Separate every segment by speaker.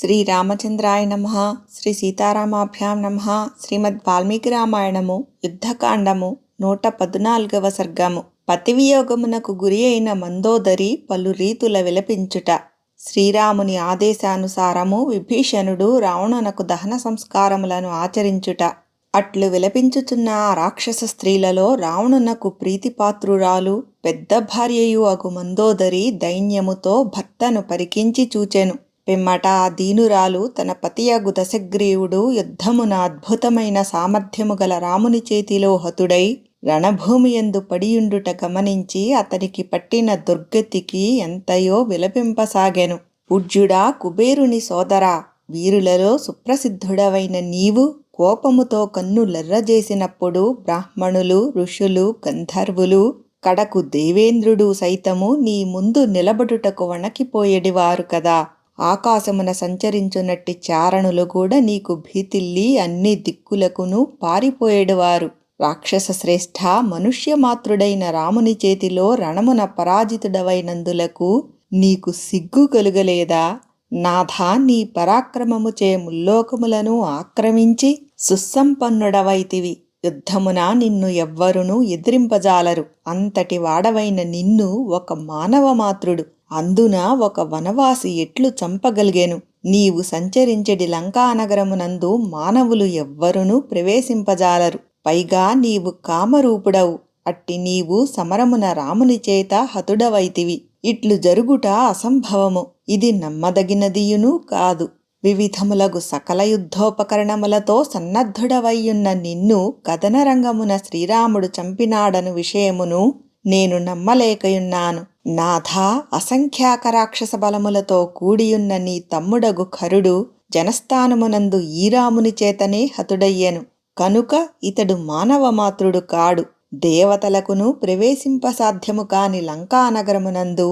Speaker 1: శ్రీరామచంద్రాయ నమః. శ్రీ సీతారామాభ్యాం నమః. శ్రీమద్ వాల్మీకి రామాయణము యుద్ధకాండము 114వ సర్గము. పతివియోగమునకు గురి అయిన మందోదరి పలు రీతుల విలపించుట. శ్రీరాముని ఆదేశానుసారము విభీషణుడు రావణునకు దహన సంస్కారములను ఆచరించుట. అట్లు విలపించుచున్న ఆ రాక్షస స్త్రీలలో రావణునకు ప్రీతిపాత్రురాలు పెద్ద భార్యయు అగు మందోదరి దైన్యముతో భర్తను పరికించి చూచెను. పిమ్మట ఆ దీనురాలు తన పతియగు దశగ్రీవుడు యుద్ధమున అద్భుతమైన సామర్థ్యము గల రాముని చేతిలో హతుడై రణభూమియందు పడియుండుట గమనించి అతనికి పట్టిన దుర్గతికి ఎంతయో విలపింపసాగెను. పూజ్యుడా, కుబేరుని సోదరా, వీరులలో సుప్రసిద్ధుడవైన నీవు కోపముతో కన్ను లెర్రజేసినప్పుడు బ్రాహ్మణులు, ఋషులు, గంధర్వులు, కడకు దేవేంద్రుడు సైతము నీ ముందు నిలబడుటకు వణకిపోయేడివారు కదా. ఆకాశమున సంచరించునట్టి చారణులు కూడా నీకు భీతిల్లి అన్ని దిక్కులకును పారిపోయేడువారు. రాక్షస శ్రేష్ఠ, మనుష్యమాత్రుడైన రాముని చేతిలో రణమున పరాజితుడవైనందులకు నీకు సిగ్గు కలుగలేదా? నాథా, నీ పరాక్రమముచే ముల్లోకములను ఆక్రమించి సుసంపన్నుడవైతివి. యుద్ధమున నిన్ను ఎవ్వరునూ ఎదిరింపజాలరు. అంతటి వాడవైన నిన్ను ఒక మానవ మాత్రుడు, అందున ఒక వనవాసి ఎట్లు చంపగలిగేను? నీవు సంచరించెడి లంకానగరమునందు మానవులు ఎవ్వరునూ ప్రవేశింపజాలరు. పైగా నీవు కామరూపుడవు. అట్టి నీవు సమరమున రాముని చేత హతుడవైతివి. ఇట్లు జరుగుట అసంభవము. ఇది నమ్మదగినదియును కాదు. వివిధములగు సకల యుద్ధోపకరణములతో సన్నద్ధుడవయ్యున్న నిన్ను కదనరంగమున శ్రీరాముడు చంపినాడను విషయమును నేను నమ్మలేకయున్నాను. నాథా, అసంఖ్యాక రాక్షస బలములతో కూడియున్న నీ తమ్ముడగు ఖరుడు జనస్థానమునందు ఈ రాముని చేతనే హతుడయ్యెను. కనుక ఇతడు మానవ మాత్రుడు కాడు. దేవతలకును ప్రవేశింపసాధ్యము కాని లంకానగరమునందు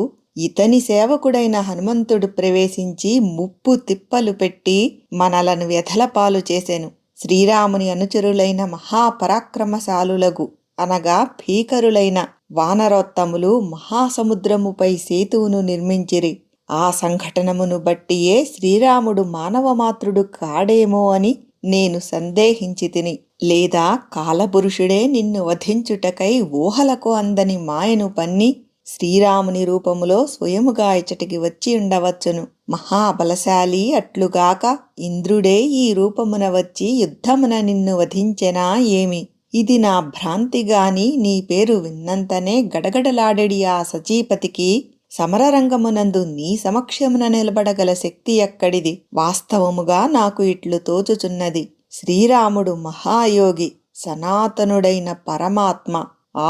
Speaker 1: ఇతని సేవకుడైన హనుమంతుడు ప్రవేశించి ముప్పు తిప్పలు పెట్టి మనలను వ్యధలపాలు చేసెను. శ్రీరాముని అనుచరులైన మహాపరాక్రమశాలులగు అనగా భీకరులైన వానరోత్తములు మహాసముద్రముపై సేతువును నిర్మించిరి. ఆ సంఘటనమును బట్టియే శ్రీరాముడు మానవమాత్రుడు కాడేమో అని నేను సందేహించి తిని. లేదా కాలపురుషుడే నిన్ను వధించుటకై ఊహలకు అందని మాయను పన్ని శ్రీరాముని రూపములో స్వయముగా ఇచ్చటికి వచ్చి ఉండవచ్చును. మహాబలశాలి అట్లుగాక ఇంద్రుడే ఈ రూపమున వచ్చి యుద్ధమున నిన్ను వధించెనా ఏమి? ఇది నా భ్రాంతిగాని నీ పేరు విన్నంతనే గడగడలాడెడి ఆ సచీపతికి సమరరంగమునందు నీ సమక్షమున నిలబడగల శక్తి ఎక్కడిది? వాస్తవముగా నాకు ఇట్లు తోచుచున్నది. శ్రీరాముడు మహాయోగి, సనాతనుడైన పరమాత్మ,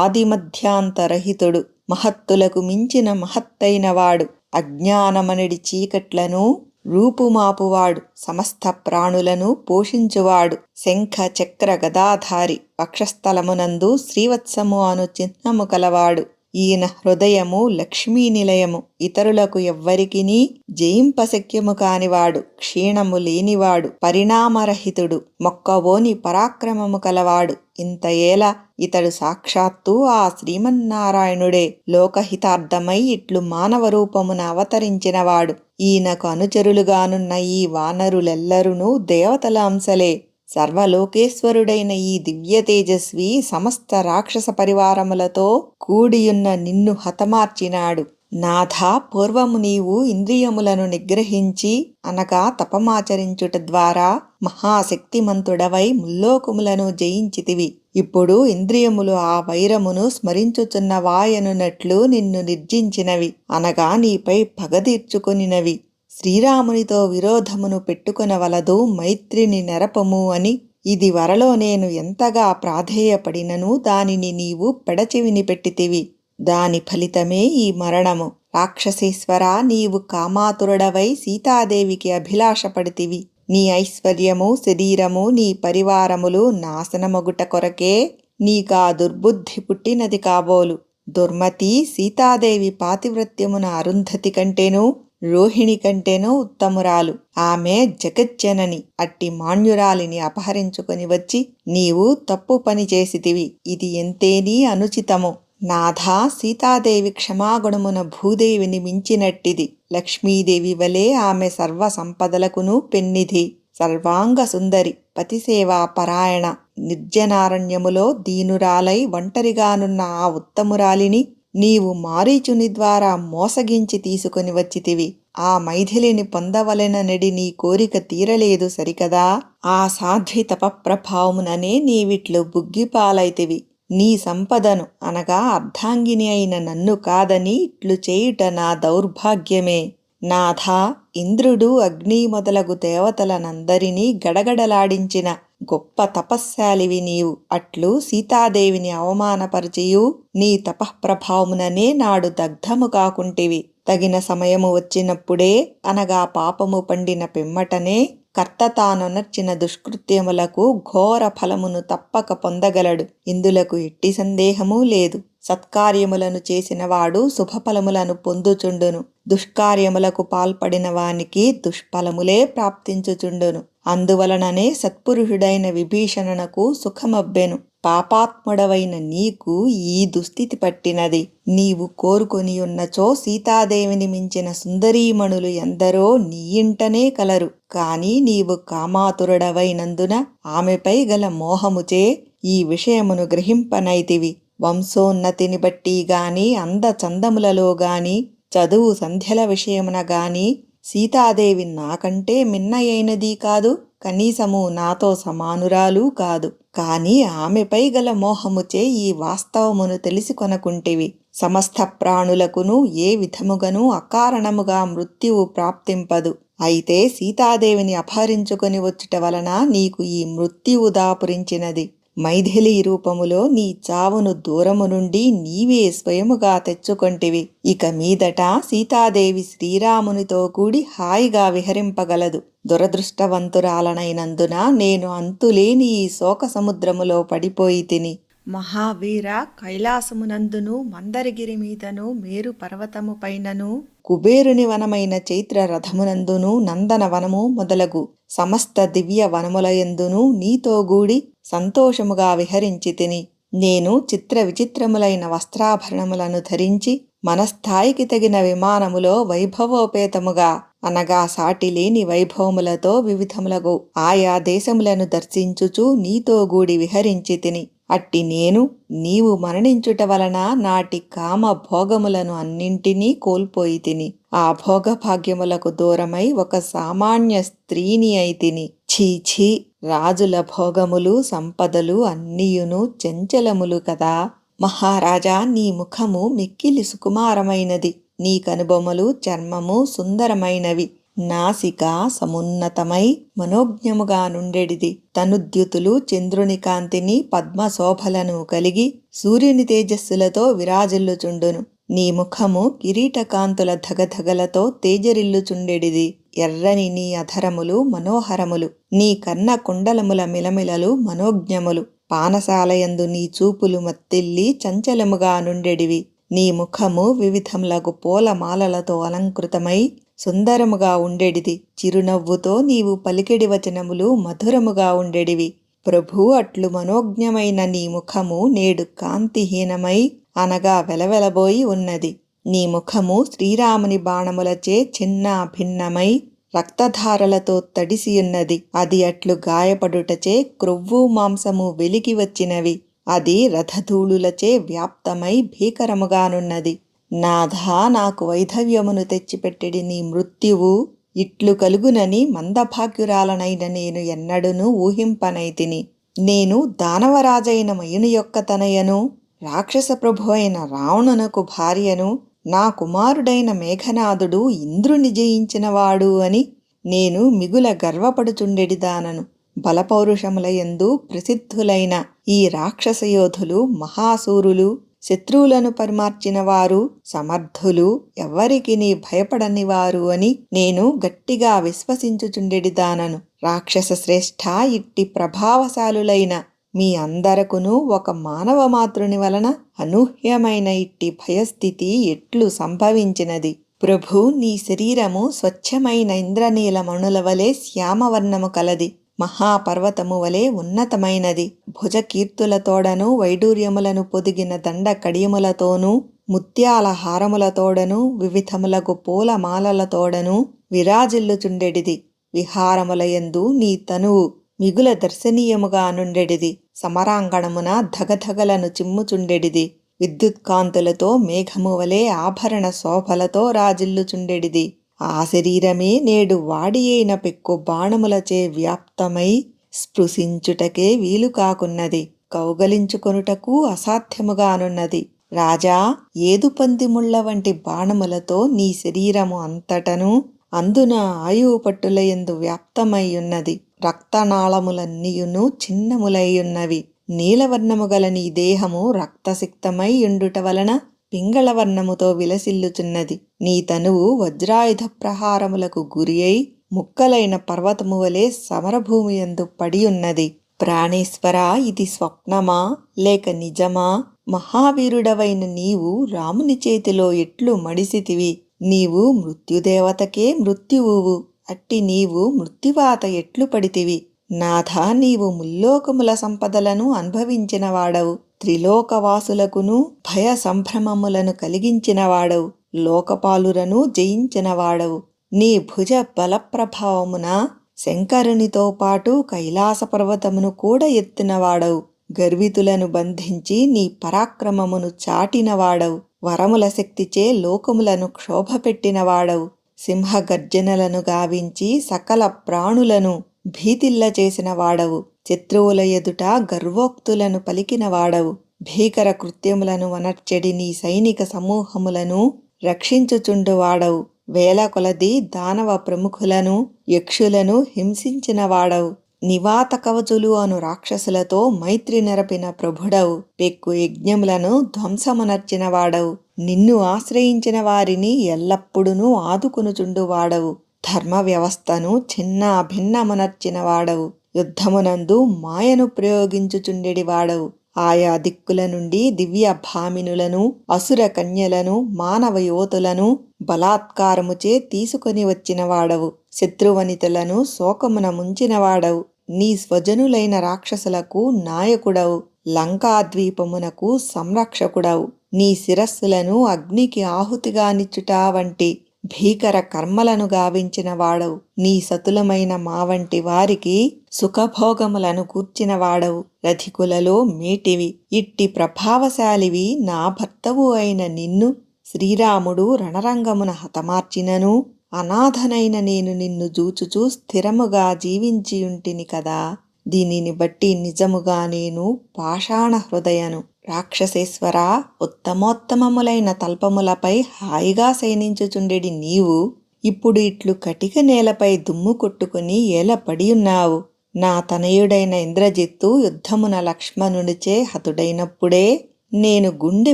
Speaker 1: ఆదిమధ్యాంతరహితుడు, మహత్తులకు మించిన మహత్తైనవాడు, అజ్ఞానమనడి చీకట్లను రూపుమాపువాడు, సమస్త ప్రాణులను పోషించువాడు, శంఖ చక్ర గదాధారి, వక్షస్థలమునందు శ్రీవత్సము అను చిహ్నము కలవాడు. ఈయన హృదయము లక్ష్మీ నిలయము. ఇతరులకు ఎవ్వరికినీ జయింపశక్యము కానివాడు, క్షీణము లేనివాడు, పరిణామరహితుడు, మొక్కవోని పరాక్రమము కలవాడు. ఇంత ఏల ఇతడు సాక్షాత్తు ఆ శ్రీమన్నారాయణుడే లోకహితార్థమై ఇట్లు మానవ రూపమున అవతరించినవాడు. ఈయనకు అనుచరులుగానున్న ఈ వానరులెల్లరునూ దేవతల అంశలే. సర్వలోకేశ్వరుడైన ఈ దివ్య తేజస్వి సమస్త రాక్షస పరివారములతో కూడియున్న నిన్ను హతమార్చినాడు. నాథా, పూర్వము నీవు ఇంద్రియములను నిగ్రహించి అనగా తపమాచరించుట ద్వారా మహాశక్తిమంతుడవై ముల్లోకములను జయించితివి. ఇప్పుడు ఇంద్రియములు ఆ వైరమును స్మరించుచున్న వాయనున్నట్లు నిన్ను నిర్జించినవి, అనగా నీపై పగదీర్చుకొనినవి. శ్రీరామునితో విరోధమును పెట్టుకొనవలదు, మైత్రిని నెరపము అని ఇది వరలో నేను ఎంతగా ప్రాధేయపడినను దానిని నీవు పెడచెవిని పెట్టితివి. దాని ఫలితమే ఈ మరణము. రాక్షసేశ్వర, నీవు కామాతురుడవై సీతాదేవికి అభిలాషపడితివి. నీ ఐశ్వర్యము, శరీరము, నీ పరివారములు నాశనమగుట కొరకే నీకా దుర్బుద్ధి పుట్టినది కాబోలు. దుర్మతి, సీతాదేవి పాతివ్రత్యమున అరుంధతి కంటేనూ రోహిణి కంటేనూ ఉత్తమురాలు. ఆమె జగజ్జనని. అట్టి మాన్యురాలిని అపహరించుకొని వచ్చి నీవు తప్పు పని చేసితివి. ఇది ఎంతేనీ అనుచితము. నాథా, సీతాదేవి క్షమాగుణమున భూదేవిని మించినట్టిది. లక్ష్మీదేవి వలె ఆమె సర్వ సంపదలకును పెన్నిధి. సర్వాంగ సుందరి, పతిసేవా పరాయణ, నిర్జనారణ్యములో దీనురాలై ఒంటరిగానున్న ఆ ఉత్తమురాలిని నీవు మారీచుని ద్వారా మోసగించి తీసుకొని వచ్చితివి. ఆ మైథిలిని పొందవలెననడి నీ కోరిక తీరలేదు సరికదా? ఆ సాధ్వి తపప్రభావముననే నీవిట్లు బుగ్గిపాలైతివి. నీ సంపదను అనగా అర్ధాంగిని అయిన నన్ను కాదని ఇట్లు చేయుట నా దౌర్భాగ్యమే. నాథా, ఇంద్రుడు, అగ్ని మొదలగు దేవతలనందరినీ గడగడలాడించిన గొప్ప తపశ్శాలివి నీవు. అట్లు సీతాదేవిని అవమానపరిచియు నీ తపఃప్రభావముననే నాడు దగ్ధము కాకుంటివి. తగిన సమయము వచ్చినప్పుడే, అనగా పాపము పండిన పిమ్మటనే కర్త తానొనర్చిన దుష్కృత్యములకు ఘోర ఫలమును తప్పక పొందగలడు. ఇందులకు ఎట్టి సందేహమూ లేదు. సత్కార్యములను చేసినవాడు శుభఫలములను పొందుచుండును. దుష్కార్యములకు పాల్పడిన వానికి దుష్ఫలములే ప్రాప్తించుచుండును. అందువలననే సత్పురుషుడైన విభీషణునకు సుఖమబ్బెను. పాపాత్ముడవైన నీకు ఈ దుస్థితి పట్టినది. నీవు కోరుకొనియున్నచో సీతాదేవిని మించిన సుందరీమణులు ఎందరో నీ ఇంటనే కలరు. కాని నీవు కామాతురుడవైనందున ఆమెపై గల మోహముచే ఈ విషయమును గ్రహింపనైతివి. వంశోన్నతిని బట్టి గాని, అందచందములలో గాని, చదువు సంధ్యల విషయమున గాని సీతాదేవి నాకంటే మిన్నయైనది కాదు, కనీసము నాతో సమానురాలు కాదు. కాని ఆమెపై గల మోహముచే ఈ వాస్తవమును తెలిసి కొనకుంటివి. సమస్త ప్రాణులకును ఏ విధముగను అకారణముగా మృత్యువు ప్రాప్తింపదు. అయితే సీతాదేవిని అపహరించుకొని వచ్చుట వలన నీకు ఈ మృత్యువు దాపురించినది. మైథిలి రూపములో నీ చావును దూరము నుండి నీవే స్వయముగా తెచ్చుకొంటివి. ఇక మీదట సీతాదేవి శ్రీరామునితో కూడి హాయిగా విహరింపగలదు. దురదృష్టవంతురాలనైనందున నేను అంతులేని ఈ శోక సముద్రములో పడిపోయి తిని. మహావీర, కైలాసమునందును, మందరగిరి మీదను, మేరు పర్వతము పైనను, కుబేరుని వనమైన చైత్ర రథమునందును, నందన వనము మొదలగు సమస్త దివ్య వనములయందును నీతో గూడి సంతోషముగా విహరించి తిని. నేను చిత్ర విచిత్రములైన వస్త్రాభరణములను ధరించి మనస్థాయికి తగిన విమానములో వైభవోపేతముగా, అనగా సాటిలేని వైభవములతో వివిధములగు ఆయా దేశములను దర్శించుచు నీతో గూడి విహరించి తిని. అట్టి నేను నీవు మరణించుట వలన నాటి కామ భోగములను అన్నింటినీ కోల్పోయి తిని. ఆ భోగభాగ్యములకు దూరమై ఒక సామాన్య స్త్రీని అయితిని. ఛీఛీ, రాజుల భోగములు సంపదలు అన్నియును చంచలములు కదా. మహారాజా, నీ ముఖము మిక్కిలి సుకుమారమైనది. నీ కనుబొమ్మలు, చర్మము సుందరమైనవి. నాసిక సమున్నతమై మనోజ్ఞముగా నుండెడిది. తనుద్యుతులు చంద్రుని కాంతిని, పద్మశోభలను కలిగి సూర్యుని తేజస్సులతో విరాజిల్లుచుండును. నీ ముఖము కిరీటకాంతుల ధగధగలతో తేజరిల్లుచుండెడిది. ఎర్రని నీ అధరములు మనోహరములు. నీ కన్న కుండలముల మిలమిలలు మనోజ్ఞములు. పానశాలయందు నీ చూపులు మత్తిల్లి చంచలముగా నుండెడివి. నీ ముఖము వివిధములగు పూలమాలలతో అలంకృతమై సుందరముగా ఉండెడిది. చిరునవ్వుతో నీవు పలికెడి వచనములు మధురముగా ఉండెడివి. ప్రభు, అట్లు మనోజ్ఞమైన నీ ముఖము నేడు కాంతిహీనమై, అనగా వెలవెలబోయి ఉన్నది. నీ ముఖము శ్రీరాముని బాణములచే చిన్న భిన్నమై రక్తధారలతో తడిసియున్నది. అది అట్లు గాయపడుటచే క్రొవ్వు మాంసము వెలికి వచ్చినవి. అది రథధూళులచే వ్యాప్తమై భీకరముగానున్నది. నాథా, నాకు వైధవ్యమును తెచ్చిపెట్టెడి నీ మృత్యువు ఇట్లు కలుగునని మందభాగ్యురాలనైన నేను ఎన్నడూనూ ఊహింపనైతిని. నేను దానవరాజైన మయుని యొక్క తనయను, రాక్షస ప్రభు అయిన రావణునకు భార్యను, నా కుమారుడైన మేఘనాథుడు ఇంద్రుని జయించినవాడు అని నేను మిగుల గర్వపడుచుండెడిదానను. బలపౌరుషములయందు ప్రసిద్ధులైన ఈ రాక్షసయోధులు మహాసూరులు, శత్రువులను పరిమార్చినవారు, సమర్థులు, ఎవ్వరికి నీ భయపడనివారు అని నేను గట్టిగా విశ్వసించుచుండెడిదానను. రాక్షస శ్రేష్ఠ, ఇట్టి ప్రభావశాలులైన మీ అందరకును ఒక మానవ మాతృని వలన అనూహ్యమైన ఇట్టి భయస్థితి ఎట్లు సంభవించినది? ప్రభు, నీ శరీరము స్వచ్ఛమైన ఇంద్రనీలమణుల వలె శ్యామవర్ణము కలది. మహాపర్వతము వలె ఉన్నతమైనది. భుజకీర్తులతోడను వైడూర్యములను పొదిగిన దండ కడియములతోనూ ముత్యాల హారములతోడను వివిధములగు పూలమాలలతోడను విరాజిల్లుచుండెడిది. విహారములయందు నీ తనువు మిగుల దర్శనీయముగా నుండెడిది. సమరాంగణమున ధగధగలను చిమ్ముచుండెడిది. విద్యుత్కాంతులతో మేఘము వలె ఆభరణ శోభలతో రాజిల్లుచుండెడిది. ఆ శరీరమే నేడు వాడి అయిన పెక్కు బాణములచే వ్యాప్తమై స్పృశించుటకే వీలు కాకున్నది. కౌగలించుకొనుటకు అసాధ్యముగానున్నది. రాజా, ఏదుపందిముళ్ల వంటి బాణములతో నీ శరీరము అంతటను అందున ఆయువు పట్టులయందు వ్యాప్తమైయున్నది. రక్తనాళములన్నీయును చిన్నములైయున్నవి. నీలవర్ణము గల నీ దేహము రక్తసిక్తమై యుండుట వలన పింగళవర్ణముతో విలసిల్లుచున్నది. నీ తనువు వజ్రాయుధ ప్రహారములకు గురి అయి ముక్కలైన పర్వతము వలె సమరభూమియందు పడియున్నది. ప్రాణేశ్వరా, ఇది స్వప్నమా లేక నిజమా? మహావీరుడవైన నీవు రాముని చేతిలో ఎట్లు మడిసితివి? నీవు మృత్యుదేవతకే మృత్యువువు. అట్టి నీవు మృత్యువాత ఎట్లు పడితివి? నాథ, నీవు ముల్లోకముల సంపదలను అనుభవించినవాడవు. త్రిలోకవాసులకును భయ సంభ్రమములను కలిగించినవాడవు. లోకపాలురను జయించినవాడవు. నీ భుజ బలప్రభావమున శంకరునితో పాటు కైలాస పర్వతమును కూడా ఎత్తినవాడవు. గర్వితులను బంధించి నీ పరాక్రమమును చాటినవాడవు. వరముల శక్తిచే లోకములను క్షోభపెట్టినవాడవు. సింహగర్జనలను గావించి సకల ప్రాణులను భీతిల్ల చేసిన వాడవు. శత్రువుల ఎదుట గర్వోక్తులను పలికినవాడవు. భీకర కృత్యములను వనర్చెడి నీ సైనిక సమూహములను రక్షించుచుండువాడవు. వేల కొలది దానవ ప్రముఖులను యక్షులను హింసించినవాడవు. నివాత కవచులు అను రాక్షసులతో మైత్రి నెరపిన ప్రభుడవు. పెక్కు యజ్ఞములను ధ్వంసమునర్చినవాడవు. నిన్ను ఆశ్రయించిన వారిని ఎల్లప్పుడూ ఆదుకొనుచుండువాడవు. ధర్మ వ్యవస్థను చిన్న భిన్నమునర్చినవాడవు. యుద్ధమునందు మాయను ప్రయోగించుచుండెడివాడవు. ఆయా దిక్కుల నుండి దివ్య భామినులను అసుర కన్యలను మానవ యువతులను బలాత్కారముచే తీసుకొని వచ్చినవాడవు. శత్రువనితలను శోకమున ముంచినవాడవు. నీ స్వజనులైన రాక్షసులకు నాయకుడవు. లంకాద్వీపమునకు సంరక్షకుడవు. నీ శిరస్సులను అగ్నికి ఆహుతిగానిచ్చుట వంటి భీకర కర్మలను గావించిన వాడవు. నీ సతులమైన మా వంటి వారికి సుఖభోగములను కూర్చిన వాడవు. రథికులలో మేటివి. ఇట్టి ప్రభావశాలివి నా భర్తవు అయిన నిన్ను శ్రీరాముడు రణరంగమున హతమార్చినను అనాథనైన నేను నిన్ను జూచుచూ స్థిరముగా జీవించియుంటిని కదా. దీనిని బట్టి నిజముగా నేను పాషాణ హృదయను. రాక్షసేశ్వర, ఉత్తమోత్తమములైన తల్పములపై హాయిగా శయనించుచుండెడి నీవు ఇప్పుడు ఇట్లు కటిక నేలపై దుమ్ము కొట్టుకుని ఏలపడియున్నావు. నా తనయుడైన ఇంద్రజిత్తు యుద్ధమున లక్ష్మణునిచే హతుడైనప్పుడే నేను గుండె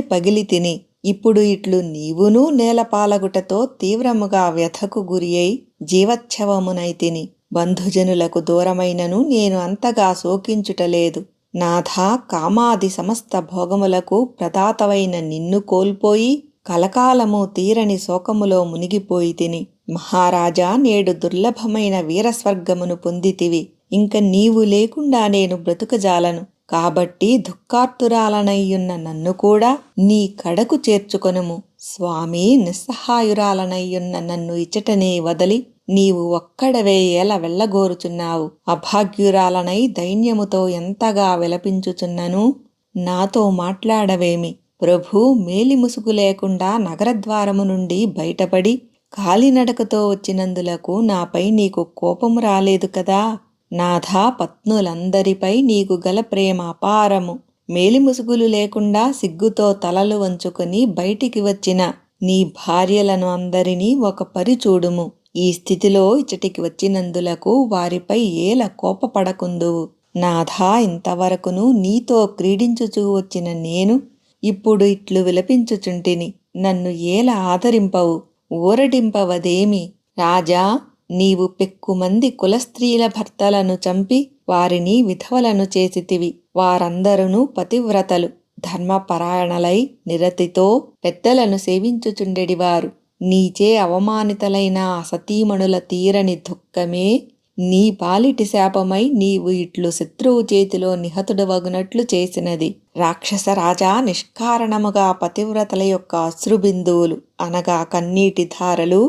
Speaker 1: పగిలి తిని, ఇప్పుడు ఇట్లు నీవునూ నేలపాలగుటతో తీవ్రముగా వ్యధకు గురి అయి జీవచ్ఛవమునైతిని. బంధుజనులకు దూరమైనను నేను అంతగా శోకించుటలేదు. నాథా, కామాది సమస్త భోగములకు ప్రదాతవైన నిన్ను కోల్పోయి కలకాలము తీరని శోకములో మునిగిపోయి తిని. మహారాజా, నేడు దుర్లభమైన వీరస్వర్గమును పొందితివి. ఇంక నీవు లేకుండా నేను బ్రతుకజాలను. కాబట్టి దుఃఖార్తురాలనయ్యున్న నన్ను కూడా నీ కడకు చేర్చుకొనుము. స్వామి, నిస్సహాయురాలనయ్యున్న నన్ను ఇచ్చటనే వదలి నీవు ఒక్కడవే ఎలా వెళ్ళగోరుచున్నావు? అభాగ్యురాలనై దైన్యముతో ఎంతగా విలపించుచున్నను. నాతో మాట్లాడవేమి? ప్రభు, మేలిముసుగు లేకుండా నగరద్వారము నుండి బయటపడి కాలినడకతో వచ్చినందులకు నాపై నీకు కోపము రాలేదు కదా. నాథా, పత్నులందరిపై నీకు గల ప్రేమ అపారము. మేలిముసుగులు లేకుండా సిగ్గుతో తలలు వంచుకొని బయటికి వచ్చిన నీ భార్యలను అందరినీ ఒక పరిచూడుము. ఈ స్థితిలో ఇచ్చటికి వచ్చినందులకు వారిపై ఏల కోపపడకుందువు. నాథా, ఇంతవరకును నీతో క్రీడించుచూ వచ్చిన నేను ఇప్పుడు ఇట్లు విలపించుచుంటిని. నన్ను ఏల ఆదరింపవు, ఊరడింపవదేమి? రాజా, నీవు పెక్కుమంది కులస్త్రీల భర్తలను చంపి వారిని విధవలను చేసితివి. వారందరూ పతివ్రతలు, ధర్మపరాయణలై నిరతితో పెద్దలను సేవించుచుండెడివారు. నీచే అవమానితలైన సతీమణుల తీరని దుఃఖమే నీ పాలిటి శాపమై నీవు ఇట్లు శత్రువు చేతిలో నిహతుడవగునట్లు చేసినది. రాక్షసరాజా, నిష్కారణముగా పతివ్రతల యొక్క అశ్రుబిందువులు అనగా కన్నీటి ధారలు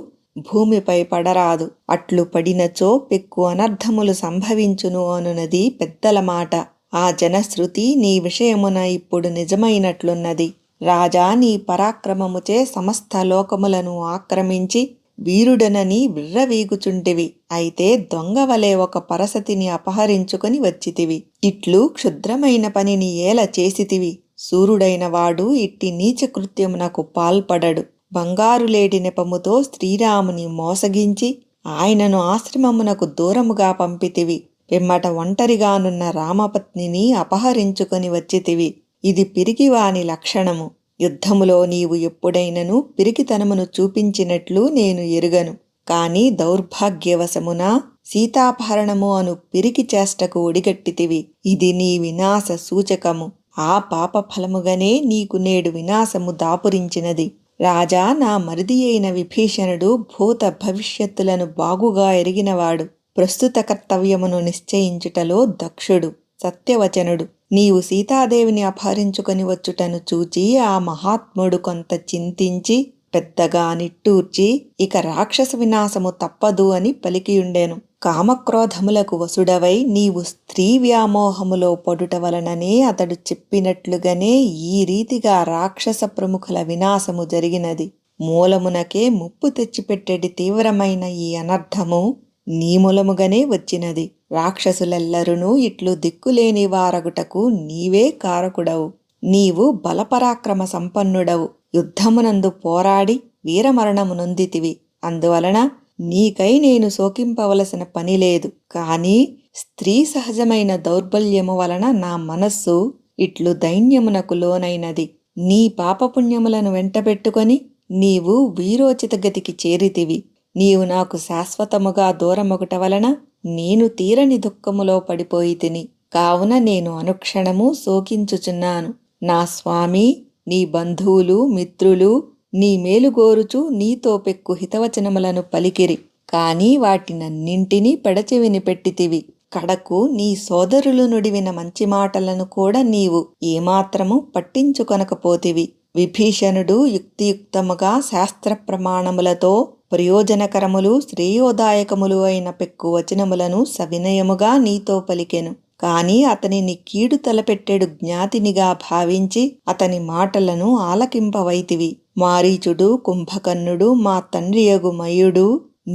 Speaker 1: భూమిపై పడరాదు. అట్లు పడినచో పెక్కు అనర్థములు సంభవించును అనునది పెద్దల మాట. ఆ జనశ్రుతి నీ విషయమున ఇప్పుడు నిజమైనట్లున్నది. రాజా, నీ పరాక్రమముచే సమస్త లోకములను ఆక్రమించి వీరుడనని విర్రవీగుచుంటివి. అయితే దొంగవలే ఒక పరసతిని అపహరించుకొని వచ్చితివి. ఇట్లు క్షుద్రమైన పనిని ఏల చేసితివి. సూర్యుడైన వాడు ఇట్టి నీచకృత్యమునకు పాల్పడడు. బంగారులేడి నెపముతో శ్రీరాముని మోసగించి ఆయనను ఆశ్రమమునకు దూరముగా పంపితివి. పిమ్మట ఒంటరిగానున్న రామపత్నిని అపహరించుకొని వచ్చితివి. ఇది పిరికివాని లక్షణము. యుద్ధములో నీవు ఎప్పుడైనను పిరికితనమును చూపించినట్లు నేను ఎరుగను. కాని దౌర్భాగ్యవశమున సీతాపహరణము అను పిరికి చేష్టకు ఒడిగట్టితివి. ఇది నీ వినాశ సూచకము. ఆ పాప ఫలముగానే నీకు నేడు వినాశము దాపురించినది. రాజా, నా మరిది అయిన విభీషణుడు భూత భవిష్యత్తులను బాగుగా ఎరిగినవాడు. ప్రస్తుత కర్తవ్యమును నిశ్చయించుటలో దక్షుడు, సత్యవచనుడు. నీవు సీతాదేవిని అపహరించుకొని వచ్చుటను చూచి ఆ మహాత్ముడు కొంత చింతించి పెద్దగా నిట్టూర్చి ఇక రాక్షస వినాశము తప్పదు అని పలికియుండెను. కామక్రోధములకు వసుడవై నీవు స్త్రీ వ్యామోహములో పడుట వలననే అతడు చెప్పినట్లుగానే ఈ రీతిగా రాక్షస ప్రముఖుల వినాశము జరిగినది. మూలమునకే ముప్పు తెచ్చిపెట్టేటి తీవ్రమైన ఈ అనర్థము నీ మూలముగానే వచ్చినది. రాక్షసులెల్లరునూ ఇట్లు దిక్కులేని వారగుటకు నీవే కారకుడవు. నీవు బలపరాక్రమ సంపన్నుడవు. యుద్ధమునందు పోరాడి వీరమరణము నొందితివి. అందువలన నీకై నేను శోకింపవలసిన పనిలేదు. కాని స్త్రీ సహజమైన దౌర్బల్యము వలన నా మనస్సు ఇట్లు దైన్యమునకు లోనైనది. నీ పాపపుణ్యములను వెంటబెట్టుకొని నీవు వీరోచిత గతికి చేరితివి. నీవు నాకు శాశ్వతముగా దూరమొగట వలన నేను తీరని దుఃఖములో పడిపోయి తిని. కావున నేను అనుక్షణము శోకించుచున్నాను. నా స్వామి, నీ బంధువులు మిత్రులు నీ మేలుగోరుచు నీతో పెక్కు హితవచనములను పలికిరి. కాని వాటినన్నింటినీ పెడచెవిని పెట్టితివి. కడకు నీ సోదరులు నుడివిన మంచి మాటలను కూడా నీవు ఏమాత్రము పట్టించుకొనకపోతివి. విభీషణుడు యుక్తియుక్తముగా శాస్త్ర ప్రమాణములతో ప్రయోజనకరములు శ్రేయోదాయకములు అయిన పెక్కు వచనములను సవినయముగా నీతో పలికెను. కాని అతనిని కీడు తలపెట్టెడు జ్ఞాతినిగా భావించి అతని మాటలను ఆలకింపవైతివి. మారీచుడు, కుంభకర్ణుడు, మా తండ్రియగు మయుడు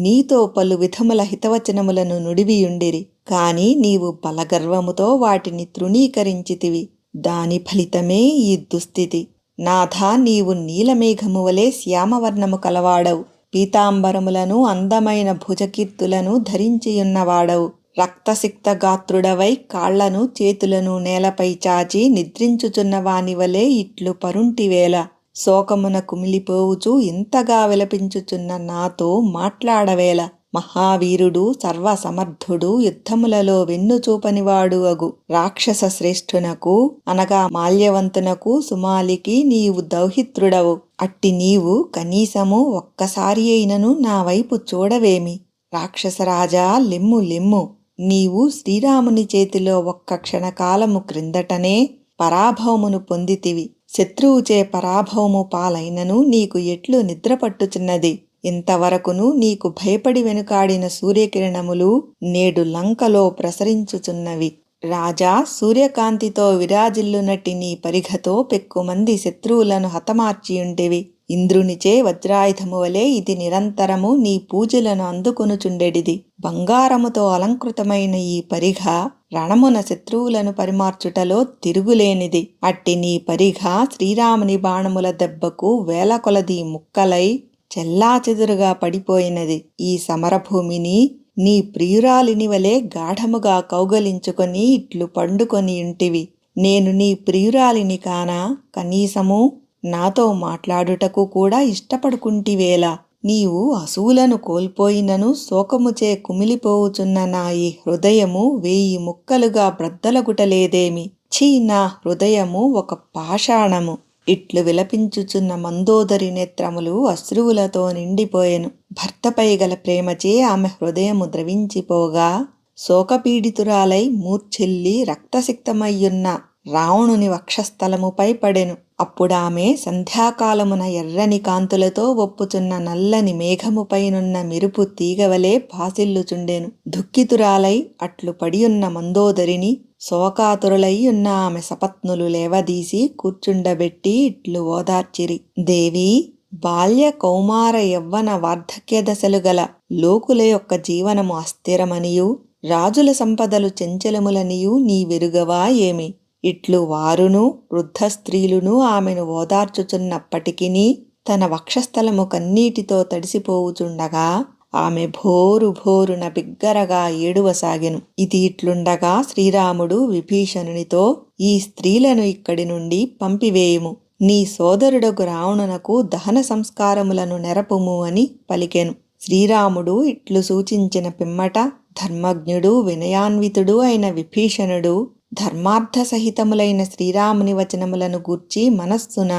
Speaker 1: నీతో పలు విధముల హితవచనములను నుడివియుండిరి. కాని నీవు బలగర్వముతో వాటిని తృణీకరించితివి. దాని ఫలితమే ఈ దుస్థితి. నాథా, నీవు నీలమేఘము వలె శ్యామవర్ణము కలవాడవు. పీతాంబరములను అందమైన భుజకీర్తులను ధరించియున్నవాడవు. రక్తసిక్త గాత్రుడవై కాళ్లను చేతులను నేలపై చాచి నిద్రించుచున్న వానివలే ఇట్లు పరుంటివేళ శోకమున కుమిలిపోవుచూ ఇంతగా విలపించుచున్న నాతో మాట్లాడవేళ. మహావీరుడు, సర్వసమర్థుడు, యుద్ధములలో వెన్నుచూపనివాడు అగు రాక్షస శ్రేష్ఠునకు అనగా మాల్యవంతునకు సుమాలికి నీవు దౌహిత్రుడవు. అట్టి నీవు కనీసము ఒక్కసారి అయినను నా వైపు చూడవేమి? రాక్షసరాజా, లెమ్ము లెమ్ము. నీవు శ్రీరాముని చేతిలో ఒక్క క్షణకాలము క్రిందటనే పరాభవమును పొందితివి. శత్రువుచే పరాభవము పాలైనను నీకు ఎట్లు నిద్రపట్టుచున్నది? ఇంతవరకును నీకు భయపడి వెనుకాడిన సూర్యకిరణములు నేడు లంకలో ప్రసరించుచున్నవి. రాజా, సూర్యకాంతితో విరాజిల్లునట్టి నీ పరిఘతో పెక్కుమంది శత్రువులను హతమార్చియుంటివి. ఇంద్రునిచే వజ్రాయుధము వలె ఇది నిరంతరము నీ పూజలను అందుకొనుచుండెడిది. బంగారముతో అలంకృతమైన ఈ పరిఘ రణమున శత్రువులను పరిమార్చుటలో తిరుగులేనిది. అట్టి నీ పరిఘ శ్రీరాముని బాణముల దెబ్బకు వేల కొలది ముక్కలై చెల్లాచెదురుగా పడిపోయినది. ఈ సమరభూమిని నీ ప్రియురాలిని వలె గాఢముగా కౌగలించుకొని ఇట్లు పండుకొనియుంటివి. నేను నీ ప్రియురాలిని కానా? కనీసము నాతో మాట్లాడుటకు కూడా ఇష్టపడుకుంటివేలా? నీవు అసూలను కోల్పోయినను శోకముచే కుమిలిపోవుచున్న నా ఈ హృదయము 1000 ముక్కలుగా బ్రద్దలగుటలేదేమి? ఛీ, నా హృదయము ఒక పాషాణము. ఇట్లు విలపించుచున్న మందోదరి నేత్రములు అశ్రువులతో నిండిపోయెను. భర్తపై గల ప్రేమచే ఆమె హృదయము ద్రవించిపోగా శోకపీడితురాలై మూర్ఛిల్లి రక్తసిక్తమయ్యున్న రావణుని వక్షస్థలముపై పడెను. అప్పుడామె సంధ్యాకాలమున ఎర్రని కాంతులతో ఒప్పుచున్న నల్లని మేఘముపైనున్న మెరుపు తీగవలే భాసిల్లుచుండెను. దుఃఖితురాలై అట్లు పడియున్న మందోదరిని శోకాతురులయ్యున్న ఆమె సపత్నులు లేవదీసి కూర్చుండబెట్టి ఇట్లు ఓదార్చిరి. దేవీ, బాల్య కౌమార యవ్వన వార్ధక్య దశలు గల లోకుల యొక్క జీవనము అస్థిరమనియు రాజుల సంపదలు చెంచలములనియు నీవెరుగవా ఏమి? ఇట్లు వారును వృద్ధ స్త్రీలును ఆమెను ఓదార్చుచున్నప్పటికినీ తన వక్షస్థలము కన్నీటితో తడిసిపోవుచుండగా ఆమె భోరు భోరున బిగ్గరగా ఏడువసాగెను. ఇది ఇట్లుండగా శ్రీరాముడు విభీషణునితో, ఈ స్త్రీలను ఇక్కడి నుండి పంపివేయుము. నీ సోదరుడగు రావణునకు దహన సంస్కారములను నెరపుము అని పలికెను. శ్రీరాముడు ఇట్లు సూచించిన పిమ్మట ధర్మజ్ఞుడు వినయాన్వితుడు అయిన విభీషణుడు ధర్మార్థ సహితములైన శ్రీరాముని వచనములను గూర్చి మనస్సున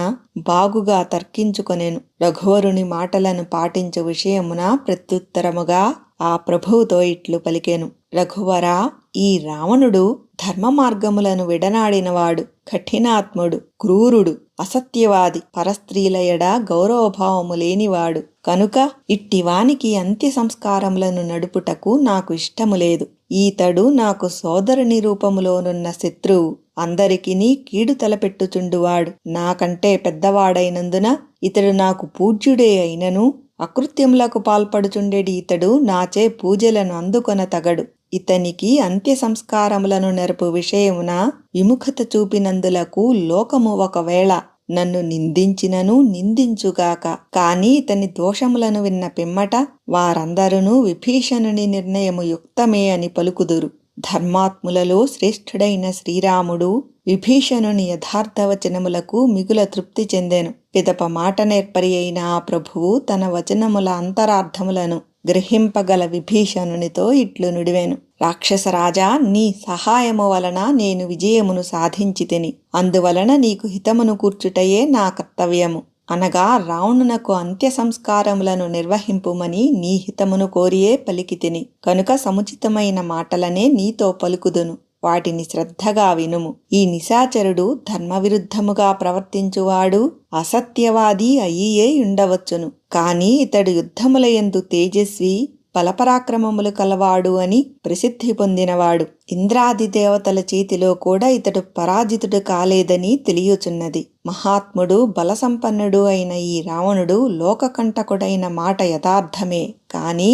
Speaker 1: బాగుగా తర్కించుకొనెను. రఘువరుని మాటలను పాటించు విషయమున ప్రత్యుత్తరముగా ఆ ప్రభువుతో ఇట్లు పలికెను. రఘువరా, ఈ రావణుడు ధర్మ మార్గములను విడనాడినవాడు, కఠినాత్ముడు, క్రూరుడు, అసత్యవాది, పరస్త్రీల ఎడ గౌరవభావము లేనివాడు. కనుక ఇట్టివానికి అంత్య సంస్కారములను నడుపుటకు నాకు ఇష్టము లేదు. ఈతడు నాకు సోదరుని రూపములోనున్న శత్రువు, అందరికినీ కీడు తలపెట్టుచుండువాడు. నాకంటే పెద్దవాడైనందున ఇతడు నాకు పూజ్యుడే అయినను అకృత్యములకు పాల్పడుచుండెడి ఇతడు నాచే పూజలను అందుకొన తగడు. ఇతనికి అంత్య సంస్కారములను నెరపు విషయమున విముఖత చూపినందులకు లోకము ఒకవేళ నన్ను నిందించినను నిందించుగాక. కాని ఇతని దోషములను విన్న పిమ్మట వారందరూ విభీషణుని నిర్ణయము యుక్తమే అని పలుకుదురు. ధర్మాత్ములలో శ్రేష్ఠుడైన శ్రీరాముడు విభీషణుని యథార్థవచనములకు మిగుల తృప్తి చెందెను. పిదప మాట నేర్పరి అయిన ఆ ప్రభువు తన వచనముల అంతరార్థములను గ్రహింపగల విభీషణునితో ఇట్లు నుడివెను. రాక్షసరాజా, నీ సహాయము వలన నేను విజయమును సాధించితిని. అందువలన నీకు హితమును కూర్చుటయే నా కర్తవ్యము. అనగా రావణునకు అంత్య సంస్కారములను నిర్వహింపుమని నీ హితమును కోరియే పలికితిని. కనుక సముచితమైన మాటలనే నీతో పలుకుదును. వాటిని శ్రద్ధగా వినుము. ఈ నిశాచరుడు ధర్మవిరుద్ధముగా ప్రవర్తించువాడు, అసత్యవాది అయ్యే ఉండవచ్చును. కాని ఇతడు యుద్ధములయందు తేజస్వి, బలపరాక్రమములు కలవాడు అని ప్రసిద్ధి పొందినవాడు. ఇంద్రాది దేవతల చేతిలో కూడా ఇతడు పరాజితుడు కాలేదని తెలియచున్నది. మహాత్ముడు బలసంపన్నుడు అయిన ఈ రావణుడు లోకకంటకుడైన మాట యథార్థమే. కాని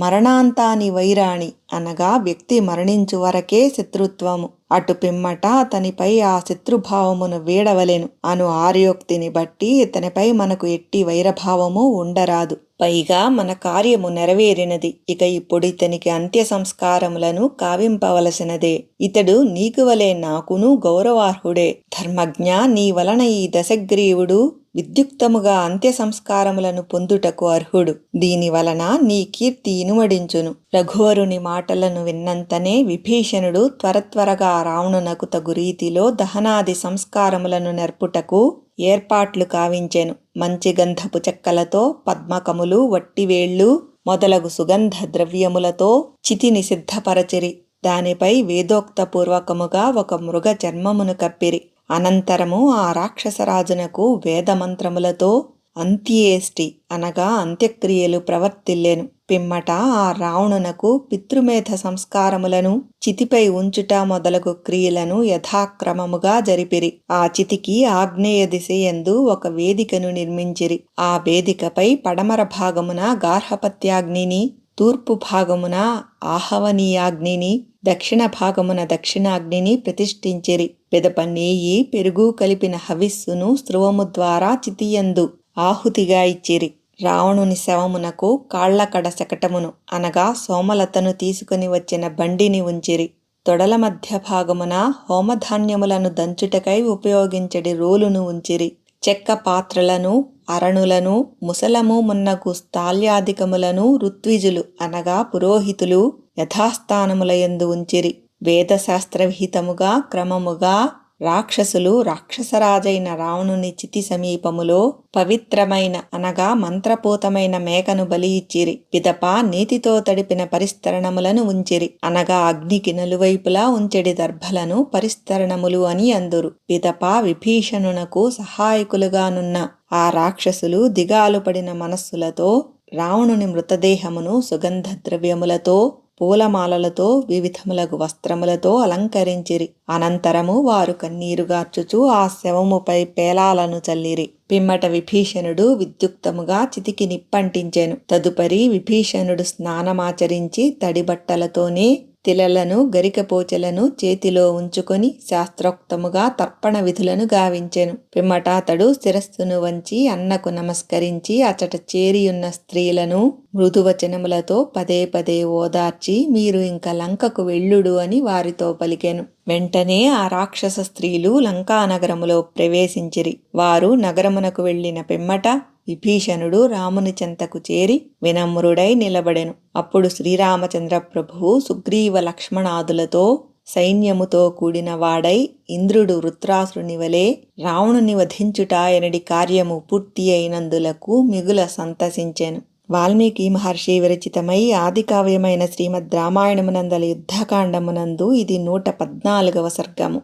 Speaker 1: మరణాంతాని వైరాణి, అనగా వ్యక్తి మరణించు వరకే శత్రుత్వము. అటు పిమ్మట అతనిపై ఆ శత్రుభావమును వీడవలెను అను ఆర్యోక్తిని బట్టి ఇతనిపై మనకు ఎట్టి వైరభావము ఉండరాదు. పైగా మన కార్యము నెరవేరినది. ఇక ఇప్పుడు ఇతనికి అంత్య సంస్కారములను కావింపవలసినదే. ఇతడు నీకు వలె నాకును గౌరవార్హుడే. ధర్మజ్ఞ, నీ వలన ఈ దశగ్రీవుడు విద్యుక్తముగా అంత్య సంస్కారములను పొందుటకు అర్హుడు. దీని వలన నీ కీర్తి ఇనుమడించును. రఘువరుని మాటలను విన్నంతనే విభీషణుడు త్వరత్వరగా రావణునకు తగు రీతిలో దహనాది సంస్కారములను నెర్పుటకు ఏర్పాట్లు కావించెను. మంచి గంధపు చెక్కలతో పద్మకములు, వట్టివేళ్లు మొదలగు సుగంధ ద్రవ్యములతో చితిని సిద్ధపరచిరి. దానిపై వేదోక్తపూర్వకముగా ఒక మృగ చర్మమును కప్పిరి. అనంతరము ఆ రాక్షసరాజునకు వేదమంత్రములతో అంత్యేష్టి, అనగా అంత్యక్రియలు ప్రవర్తిల్లెను. పిమ్మట ఆ రావణునకు పితృమేధ సంస్కారములను, చితిపై ఉంచుట మొదలగు క్రియలను యథాక్రమముగా జరిపిరి. ఆ చితికి ఆగ్నేయ దిశయందు ఒక వేదికను నిర్మించిరి. ఆ వేదికపై పడమర భాగమున గార్హపత్యాగ్నిని, తూర్పు భాగమున ఆహవనీయాగ్నిని, దక్షిణ భాగమున దక్షిణాగ్నిని ప్రతిష్ఠించిరి. పిదప నెయ్యి, పెరుగు కలిపిన హవిస్సును స్రువము ద్వారా చితియందు ఆహుతిగా ఇచ్చిరి. రావణుని శవమునకు కాళ్లకడ శకటమును, అనగా సోమలతను తీసుకుని వచ్చిన బండిని ఉంచిరి. తొడల మధ్య భాగమున హోమధాన్యములను దంచుటకై ఉపయోగించడి రోలును ఉంచిరి. చెక్క పాత్రలను, అరణులను, ముసలము మున్నగు స్థాల్యాధికములను ఋత్విజులు, అనగా పురోహితులు యథాస్థానములయందు ఉంచిరి. వేదశాస్త్ర విహితముగా క్రమముగా రాక్షసులు రాక్షసరాజైన రావణుని చితి సమీపములో పవిత్రమైన అనగా మంత్రపూతమైన మేకను బలి ఇచ్చిరి. పిదప నీతితో తడిపిన పరిస్తరణములను ఉంచిరి అనగా అగ్నికి నలువైపులా ఉంచెడి దర్భలను పరిస్తరణములు అని అందురు. పిదప విభీషణునకు సహాయకులుగానున్న ఆ రాక్షసులు దిగాలు పడిన మనస్సులతో రావణుని మృతదేహమును సుగంధ ద్రవ్యములతో పూలమాలలతో వివిధములగు వస్త్రములతో అలంకరించిరి. అనంతరము వారు కన్నీరుగార్చుచు ఆ శవముపై పేలాలను చల్లిరి. పిమ్మట విభీషణుడు విద్యుక్తముగా చితికి నిప్పంటించెను. తదుపరి విభీషణుడు స్నానమాచరించి తడిబట్టలతోనే తిలలను గరికపోచెలను చేతిలో ఉంచుకొని శాస్త్రోక్తముగా తర్పణ విధులను గావించెను. పిమ్మట అతడు శిరస్సును వంచి అన్నకు నమస్కరించి అచట చేరియున్న స్త్రీలను మృదువచనములతో పదే పదే ఓదార్చి మీరు ఇంక లంకకు వెళ్ళుడు అని వారితో పలికెను. వెంటనే ఆ రాక్షస స్త్రీలు లంకానగరములో ప్రవేశించిరి. వారు నగరమునకు వెళ్ళిన పిమ్మట విభీషణుడు రాముని చెంతకు చేరి వినమ్రుడై నిలబడెను. అప్పుడు శ్రీరామచంద్ర ప్రభువు సుగ్రీవ లక్ష్మణాదులతో సైన్యముతో కూడిన వాడై ఇంద్రుడు వృత్రాసురుని వలె రావణుని వధించుట ఎనడి కార్యము పూర్తి అయినందులకు మిగుల సంతసించెను. వాల్మీకి మహర్షి విరచితమై ఆదికావ్యమైన శ్రీమద్ రామాయణమునందలి యుద్ధకాండమునందు ఇది 114వ సర్గము.